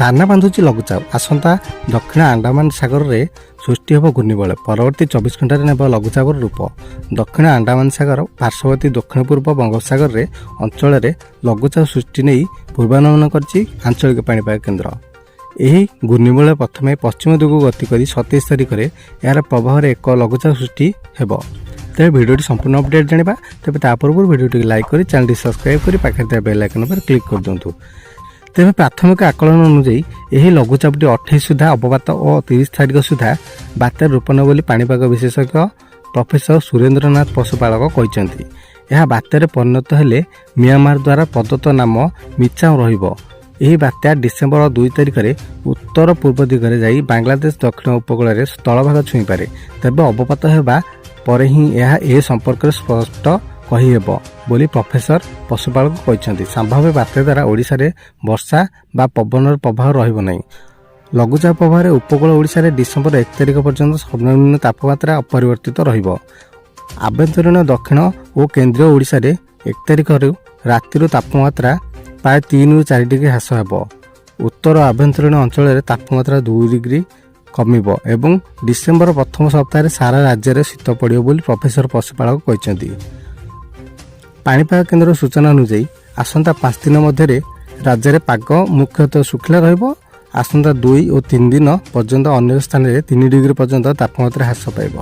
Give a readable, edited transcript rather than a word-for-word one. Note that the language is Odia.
ଦାନା ବାନ୍ଧୁଛି ଲଘୁଚାପ। ଆସନ୍ତା ଦକ୍ଷିଣ ଆଣ୍ଡାମାନ ସାଗରରେ ସୃଷ୍ଟି ହେବ ଘୂର୍ଣ୍ଣିବଳୟ। ପରବର୍ତ୍ତୀ 24 ଘଣ୍ଟାରେ ନେବ ଲଘୁଚାପର ରୂପ। ଦକ୍ଷିଣ ଆଣ୍ଡାମାନ ସାଗର ପାର୍ଶ୍ୱବର୍ତ୍ତୀ ଦକ୍ଷିଣ ପୂର୍ବ ବଙ୍ଗୋପସାଗରରେ ଅଞ୍ଚଳରେ ଲଘୁଚାପ ସୃଷ୍ଟି ନେଇ ପୂର୍ବାନୁମାନ କରିଛି ଆଞ୍ଚଳିକ ପାଣିପାଗ କେନ୍ଦ୍ର। ଏହି ଘୂର୍ଣ୍ଣିବଳୟ ପ୍ରଥମେ ପଶ୍ଚିମ ଦିଗକୁ ଗତି କରି 27 ତାରିଖରେ ଏହାର ପ୍ରଭାବରେ ଏକ ଲଘୁଚାପ ସୃଷ୍ଟି ହେବ। ତେବେ ଭିଡ଼ିଓଟି ସମ୍ପୂର୍ଣ୍ଣ ଅପଡେଟ୍ ଜାଣିବା। ତେବେ ତା ପୂର୍ବରୁ ଭିଡ଼ିଓଟିକୁ ଲାଇକ୍ କରି ଚ୍ୟାନେଲଟି ସବସ୍କ୍ରାଇବ୍ କରି ପାଖରେ ଥିବା ବେଲ୍ ଆଇକନ୍ ଉପରେ କ୍ଲିକ୍ କରିଦିଅନ୍ତୁ। ତେବେ ପ୍ରାଥମିକ ଆକଳନ ଅନୁଯାୟୀ ଏହି ଲଘୁଚାପଟି 28 ସୁଦ୍ଧା ଅବପାତ ଓ 30 ତାରିଖ ସୁଦ୍ଧା ବାତ୍ୟାର ରୂପ ନେବ ବୋଲି ପାଣିପାଗ ବିଶେଷଜ୍ଞ ପ୍ରଫେସର ସୁରେନ୍ଦ୍ରନାଥ ପଶୁପାଳକ କହିଛନ୍ତି। ଏହା ବାତ୍ୟାରେ ପରିଣତ ହେଲେ ମିଆଁମାର ଦ୍ୱାରା ପ୍ରଦତ୍ତ ନାମ ମିଚାଙ୍ଗ ରହିବ। ଏହି ବାତ୍ୟା ଡିସେମ୍ବର 2 ତାରିଖରେ ଉତ୍ତର ପୂର୍ବ ଦିଗରେ ଯାଇ ବାଂଲାଦେଶ ଦକ୍ଷିଣ ଉପକୂଳରେ ସ୍ଥଳଭାଗ ଛୁଇଁପାରେ। ତେବେ ଅବପାତ ହେବା ପରେ ହିଁ ଏହା ଏ ସମ୍ପର୍କରେ ସ୍ପଷ୍ଟ କହିହେବ ବୋଲି ପ୍ରଫେସର ପଶୁପାଳକ କହିଛନ୍ତି। ସମ୍ଭାବ୍ୟ ବାତ୍ୟା ଦ୍ୱାରା ଓଡ଼ିଶାରେ ବର୍ଷା ବା ପବନର ପ୍ରଭାବ ରହିବ ନାହିଁ। ଲଘୁଚାପ ପ୍ରଭାବରେ ଉପକୂଳ ଓଡ଼ିଶାରେ ଡିସେମ୍ବର 1 ତାରିଖ ପର୍ଯ୍ୟନ୍ତ ସର୍ବନିମ୍ନ ତାପମାତ୍ରା ଅପରିବର୍ତ୍ତିତ ରହିବ। ଆଭ୍ୟନ୍ତରୀଣ ଦକ୍ଷିଣ ଓ କେନ୍ଦ୍ରୀୟ ଓଡ଼ିଶାରେ 1 ତାରିଖରୁ ରାତିରୁ ତାପମାତ୍ରା ପ୍ରାୟ 3ରୁ 4 ଡିଗ୍ରୀ ହ୍ରାସ ହେବ। ଉତ୍ତର ଆଭ୍ୟନ୍ତରୀଣ ଅଞ୍ଚଳରେ ତାପମାତ୍ରା 2 ଡିଗ୍ରୀ କମିବ ଏବଂ ଡିସେମ୍ବର ପ୍ରଥମ ସପ୍ତାହରେ ସାରା ରାଜ୍ୟରେ ଶୀତ ପଡ଼ିବ ବୋଲି ପ୍ରଫେସର ପଶୁପାଳକ କହିଛନ୍ତି। ପାଣିପାଗ କେନ୍ଦ୍ର ସୂଚନା ଅନୁଯାୟୀ ଆସନ୍ତା 5 ଦିନ ମଧ୍ୟରେ ରାଜ୍ୟରେ ପାଗ ମୁଖ୍ୟତଃ ଶୁଖିଲା ରହିବ। ଆସନ୍ତା 2 ଓ 3 ଦିନ ପର୍ଯ୍ୟନ୍ତ ଅନେକ ସ୍ଥାନରେ 3 ଡିଗ୍ରୀ ପର୍ଯ୍ୟନ୍ତ ତାପମାତ୍ରା ହ୍ରାସ ପାଇବ।